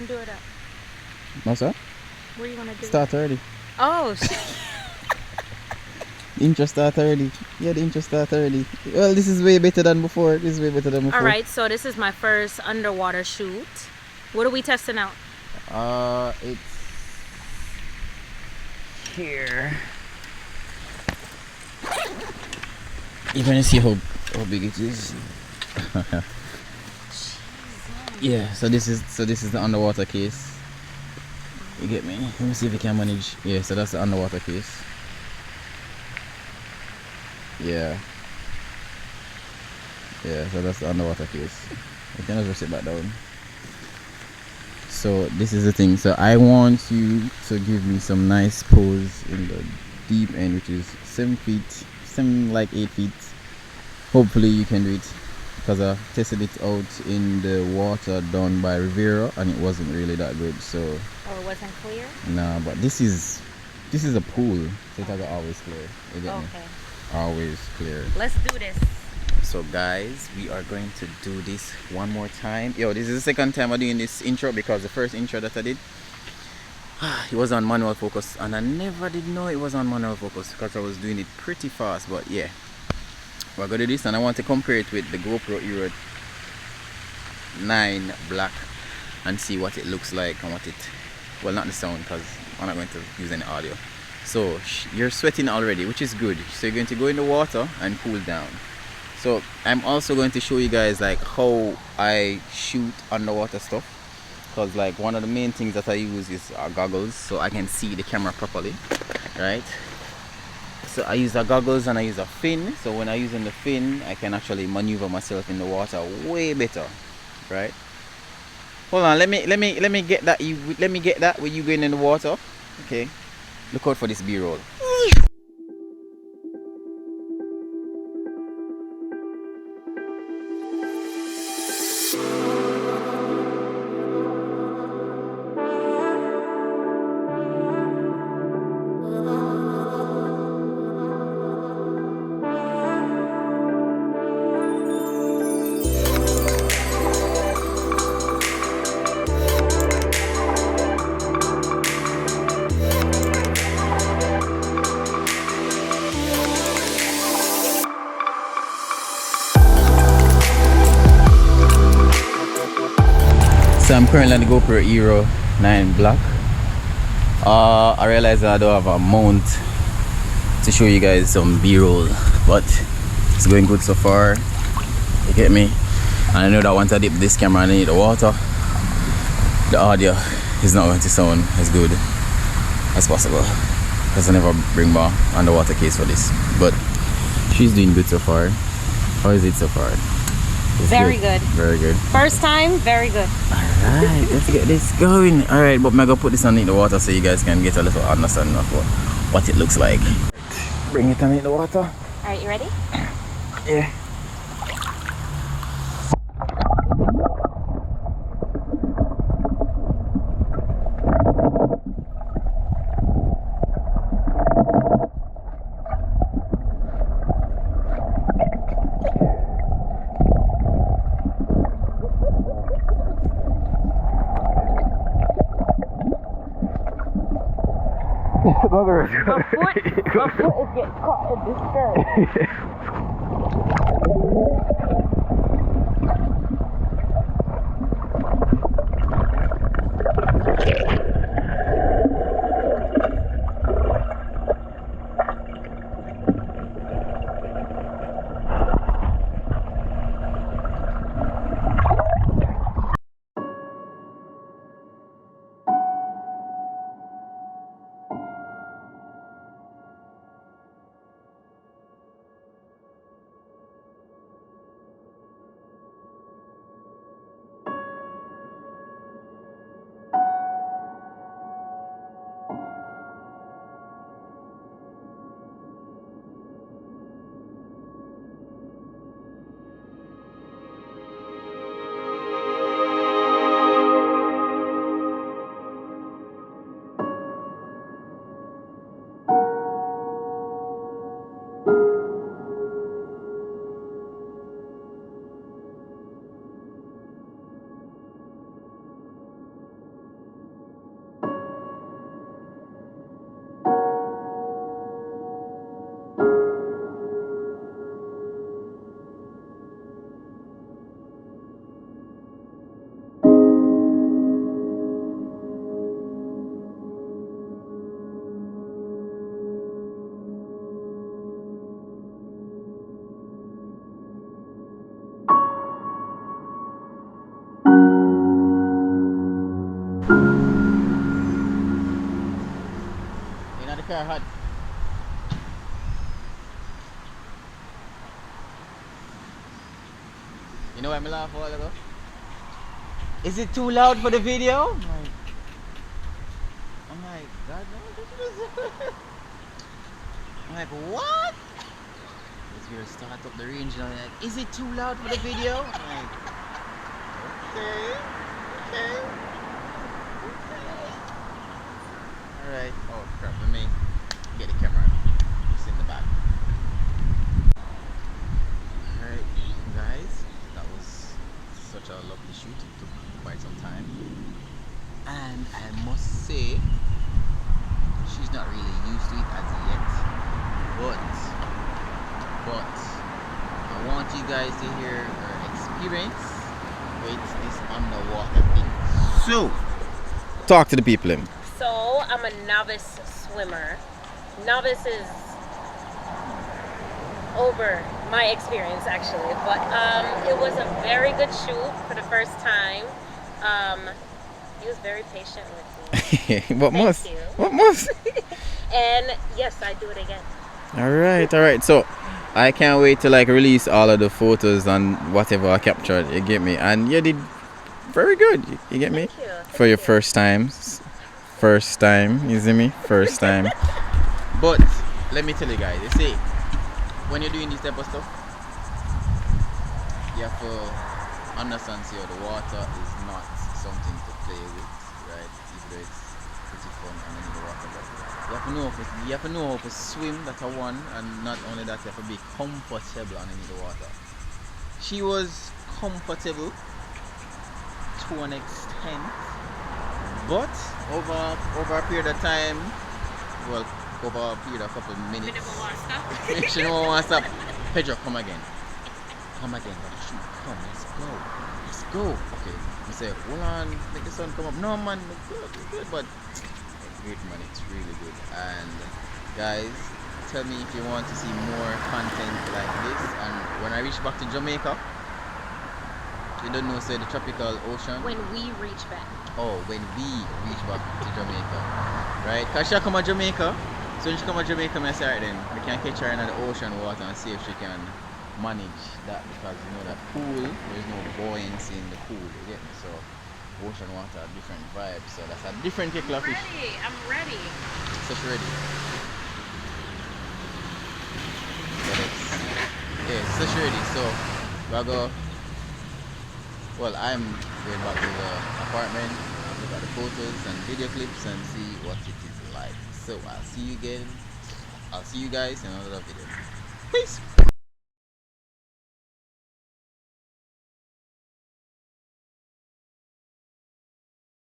want to do it at? What's that? Where you want to do Start it? early. Oh, shit. Intro start early. Yeah, the intro start early. Well, this is way better than before. This is way better than before. All right, so this is my first underwater shoot. What are we testing out? It's here. You're gonna see how big it is. Yeah, so this is the underwater case. You get me? Let me see if we can manage. Yeah, so that's the underwater case. Yeah, so that's the underwater case. You can just sit back down. So this is the thing. So I want you to give me some nice pose in the deep end, which is 7 feet, like 8 feet. Hopefully you can do it, because I tested it out in the water done by Rivera and it wasn't really that good. So Oh, it wasn't clear? nah, but this is a pool, so it's always clear. You get me? Okay. Always clear. Let's do this. So guys, we are going to do this one more time. Yo, this is the second time I'm doing this intro, because the first intro that I did, it was on manual focus, and I never did know it was on manual focus because I was doing it pretty fast. But yeah, we're gonna do this, and I want to compare it with the GoPro Hero 9 Black and see what it looks like and what it, well, not the sound, because I'm not going to use any audio. So you're sweating already, which is good. So you're going to go in the water and cool down. So I'm also going to show you guys like how I shoot underwater stuff, because like one of the main things that I use is goggles, so I can see the camera properly, right? So I use the goggles and I use a fin, so when I'm using the fin I can actually maneuver myself in the water way better, right? Hold on, let me get that. Let me get that when you going in the water. Okay, look out for this B-roll. So I'm currently on the GoPro Hero 9 Black. I realized I don't have a mount to show you guys some B-roll, but it's going good so far. You get me? And I know that once I dip this camera underneath the water, the audio is not going to sound as good as possible, because I never bring my underwater case for this. But she's doing good so far. How is it so far? It's Very good. Very good. First time, very good. Alright, let's get this going. Alright, but I'm gonna put this underneath the water so you guys can get a little understanding of what it looks like. Bring it underneath the water. Alright, you ready? Yeah. My foot is getting caught in this skirt. car hot. You know why I laugh a while ago? Is it too loud for the video? I'm like, God knows. I'm like, what? This girl start up the range and I'm like, is it too loud for the video? I'm like, okay. Alright. Oh crap, let me get the camera. It's in the back. Alright, guys. That was such a lovely shoot. It took quite some time. And I must say, she's not really used to it as yet. But I want you guys to hear her experience with this underwater thing. So, talk to the people. So, I'm a novice swimmer. Novice is over my experience actually, but it was a very good shoot for the first time. He was very patient with me. What must? And yes, I do it again. Alright. So I can't wait to like release all of the photos and whatever I captured, you get me? And you did very good, you get me? Thank you. For your first time, you see me? First time. But let me tell you guys, you see, when you're doing this type of stuff, you have to understand, see, the water is not something to play with, right? Even though it's pretty fun and then the water, but you have to know how to swim, that's a one, and not only that, you have to be comfortable underneath the water. She was comfortable to an extent, but over a period of time, well, over a period of a couple of minutes, she don't want to stop. Pedro, come again. Come, let's go. Okay, I say, hold on, make the sun come up. No man, it's good, but it's great, man, it's really good. And guys, tell me if you want to see more content like this. And when I reach back to Jamaica, you don't know, say the tropical ocean. When we reach back. Oh, when we reach back to Jamaica, right? Cause she come to Jamaica. So when she come to Jamaica, I say, alright then, we can catch her in the ocean water and see if she can manage that, because you know that pool, there's no buoyancy in the pool, you get me? So ocean water, different vibes, so that's a different kettle of fish. I'm ready. So she's ready. So she's ready. So we'll go. Well, I'm going back to the apartment, look at the photos and video clips and see what it is like. So I'll see you guys in another video. Peace.